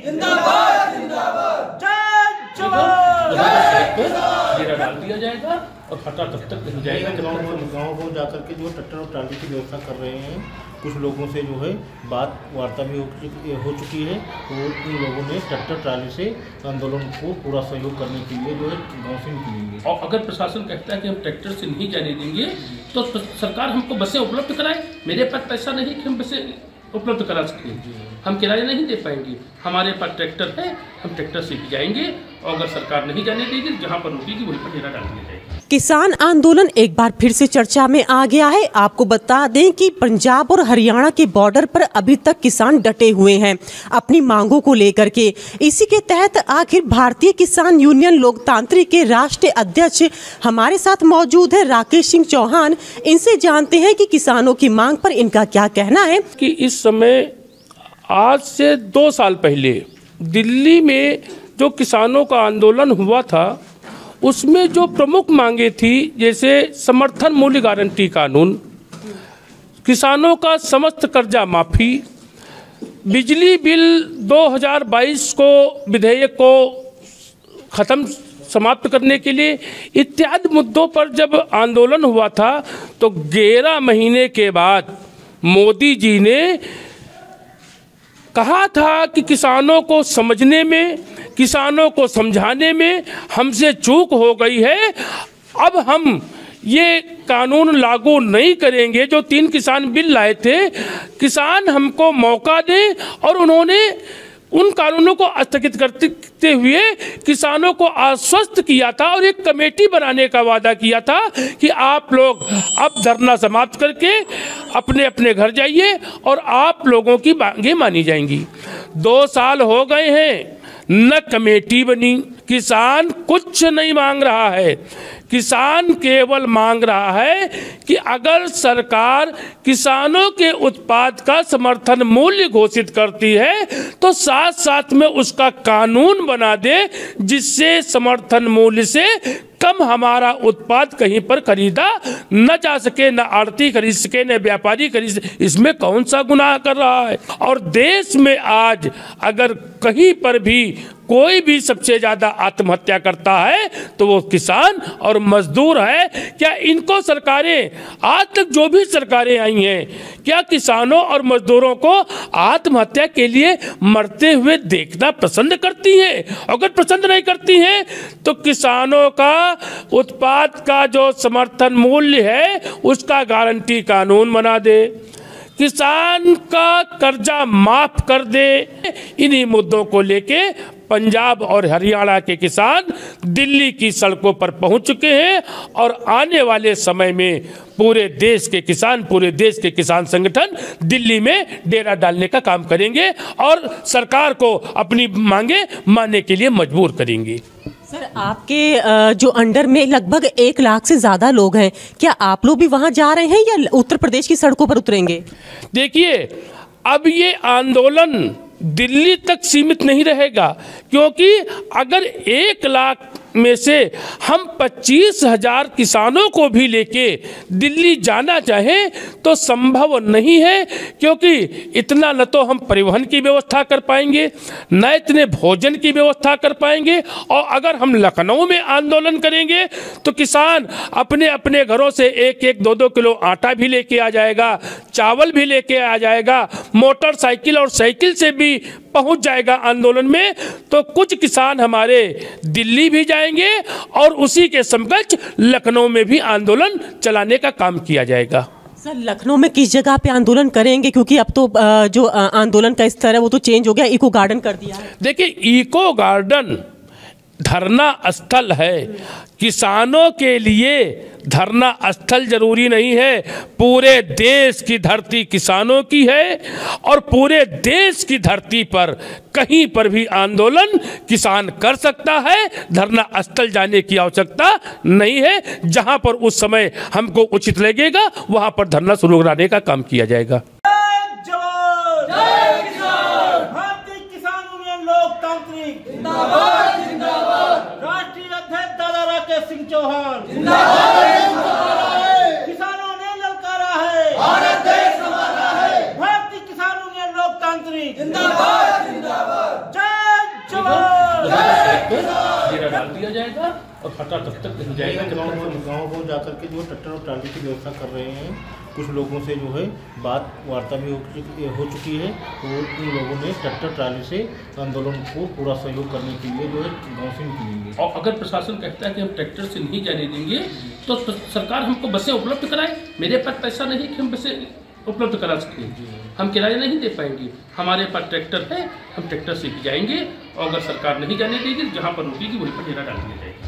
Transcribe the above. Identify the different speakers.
Speaker 1: जिंदाबाद जिंदाबाद। जय जवान
Speaker 2: डेरा डाल दिया जाएगा और फटा तब तक नहीं जाएगा।
Speaker 3: गाँव जाकर के जो ट्रैक्टर और ट्राली की व्यवस्था कर रहे हैं, कुछ लोगों से जो है बात वार्ता भी हो चुकी है, तो उन लोगों ने ट्रैक्टर ट्राली से आंदोलन को पूरा सहयोग करने के लिए जो है गाँव से निकलेंगे।
Speaker 2: और अगर प्रशासन कहता है कि हम ट्रैक्टर से नहीं जाने देंगे तो सरकार हमको बसें उपलब्ध कराए। मेरे पास पैसा नहीं कि हम बसें उपलब्ध करा सकें, हम किराया नहीं दे पाएंगे। हमारे पास ट्रैक्टर है, हम ट्रैक्टर से भी जाएंगे और अगर सरकार नहीं जाने देगी, जहाँ पर रुकेगी वहीं पर डेरा डाल दिया जाएगा।
Speaker 4: किसान आंदोलन एक बार फिर से चर्चा में आ गया है। आपको बता दें कि पंजाब और हरियाणा के बॉर्डर पर अभी तक किसान डटे हुए हैं अपनी मांगों को लेकर के। इसी के तहत आखिर भारतीय किसान यूनियन लोकतांत्रिक के राष्ट्रीय अध्यक्ष हमारे साथ मौजूद है, राकेश सिंह चौहान। इनसे जानते हैं कि किसानों की मांग पर इनका क्या कहना है।
Speaker 2: कि इस समय आज से 2 साल पहले दिल्ली में जो किसानों का आंदोलन हुआ था, उसमें जो प्रमुख मांगे थी, जैसे समर्थन मूल्य गारंटी कानून, किसानों का समस्त कर्जा माफ़ी, बिजली बिल 2022 को विधेयक को ख़त्म समाप्त करने के लिए इत्यादि मुद्दों पर जब आंदोलन हुआ था, तो 11 महीने के बाद मोदी जी ने कहा था कि किसानों को समझने में, किसानों को समझाने में हमसे चूक हो गई है। अब हम ये कानून लागू नहीं करेंगे। जो 3 किसान बिल लाए थे, किसान हमको मौका दें, और उन्होंने उन कानूनों को स्थगित करते हुए किसानों को आश्वस्त किया था और एक कमेटी बनाने का वादा किया था कि आप लोग अब धरना समाप्त करके अपने अपने घर जाइए और आप लोगों की मांगें मानी जाएंगी। 2 साल हो गए हैं, न कमेटी बनी। किसान कुछ नहीं मांग रहा है, किसान केवल मांग रहा है कि अगर सरकार किसानों के उत्पाद का समर्थन मूल्य घोषित करती है तो साथ साथ में उसका कानून बना दे, जिससे समर्थन मूल्य से कम हमारा उत्पाद कहीं पर खरीदा न जा सके, न आड़ती खरीद सके, न व्यापारी खरीद सके। इसमें कौन सा गुनाह कर रहा है? और देश में आज अगर कहीं पर भी कोई भी सबसे ज़्यादा आत्महत्या करता है तो वो किसान और मजदूर है। क्या इनको सरकारें, आज तक जो भी सरकारें आई हैं, क्या किसानों और मजदूरों को आत्महत्या के लिए मरते हुए देखना पसंद करती हैं? अगर पसंद नहीं करती हैं तो किसानों का उत्पाद का जो समर्थन मूल्य है उसका गारंटी कानून बना दे, किसान का कर्जा माफ कर दे। इन्हीं मुद्दों को लेके पंजाब और हरियाणा के किसान दिल्ली की सड़कों पर पहुंच चुके हैं और आने वाले समय में पूरे देश के किसान, पूरे देश के किसान संगठन दिल्ली में डेरा डालने का काम करेंगे और सरकार को अपनी मांगे मानने के लिए मजबूर करेंगे।
Speaker 4: सर, आपके जो अंडर में लगभग 1 लाख से ज़्यादा लोग हैं, क्या आप लोग भी वहाँ जा रहे हैं या उत्तर प्रदेश की सड़कों पर उतरेंगे?
Speaker 2: देखिए, अब ये आंदोलन दिल्ली तक सीमित नहीं रहेगा, क्योंकि अगर 1 लाख में से हम 25,000 किसानों को भी लेके दिल्ली जाना चाहें तो संभव नहीं है, क्योंकि इतना न तो हम परिवहन की व्यवस्था कर पाएंगे, न इतने भोजन की व्यवस्था कर पाएंगे। और अगर हम लखनऊ में आंदोलन करेंगे तो किसान अपने अपने घरों से 1-1, 2-2 किलो आटा भी लेके आ जाएगा, चावल भी लेके आ जाएगा, मोटरसाइकिल और साइकिल से भी पहुंच जाएगा आंदोलन में। तो कुछ किसान हमारे दिल्ली भी जाएंगे और उसी के समकक्ष लखनऊ में भी आंदोलन चलाने का काम किया जाएगा।
Speaker 4: सर, लखनऊ में किस जगह पे आंदोलन करेंगे? क्योंकि अब तो जो आंदोलन का स्तर है वो तो चेंज हो गया, इको गार्डन कर दिया है।
Speaker 2: देखिए, इको गार्डन धरना स्थल है, किसानों के लिए धरना स्थल जरूरी नहीं है। पूरे देश की धरती किसानों की है और पूरे देश की धरती पर कहीं पर भी आंदोलन किसान कर सकता है। धरना स्थल जाने की आवश्यकता नहीं है। जहां पर उस समय हमको उचित लगेगा वहां पर धरना शुरू कराने का काम किया जाएगा।
Speaker 1: भारतीय किसान यूनियन लोकतांत्रिक जिंदाबाद जिंदाबाद। राष्ट्रीय अध्यक्ष दादा राकेश सिंह चौहान जिंदाबाद। किसानों ने ललकारा है, भारत देश हमारा है। भारतीय किसान यूनियन लोकतांत्रिक जिंदाबाद जिंदाबाद।
Speaker 2: को डेरा डाल दिया जाएगा और हटा तब तक नहीं जाएगा जब तक
Speaker 3: गाँव को जाकर के जो ट्रैक्टर और ट्राली की व्यवस्था कर रहे हैं। कुछ लोगों से जो है बात वार्ता भी हो चुकी है और उन लोगों ने ट्रैक्टर ट्राली से आंदोलन को पूरा सहयोग करने के लिए जो है गाँव से निकलेंगे।
Speaker 2: और अगर प्रशासन कहता है कि हम ट्रैक्टर से नहीं जाने देंगे तो सरकार हमको बसें उपलब्ध कराए। मेरे पास पैसा नहीं कि हम बसें उपलब्ध करा सकें, हम किराया नहीं दे पाएंगे। हमारे पास ट्रैक्टर है, हम ट्रैक्टर से ही जाएंगे और अगर सरकार नहीं जाने देगी जहाँ पर रुकेगी वहीं पर डेरा डाल दिया जाएगा।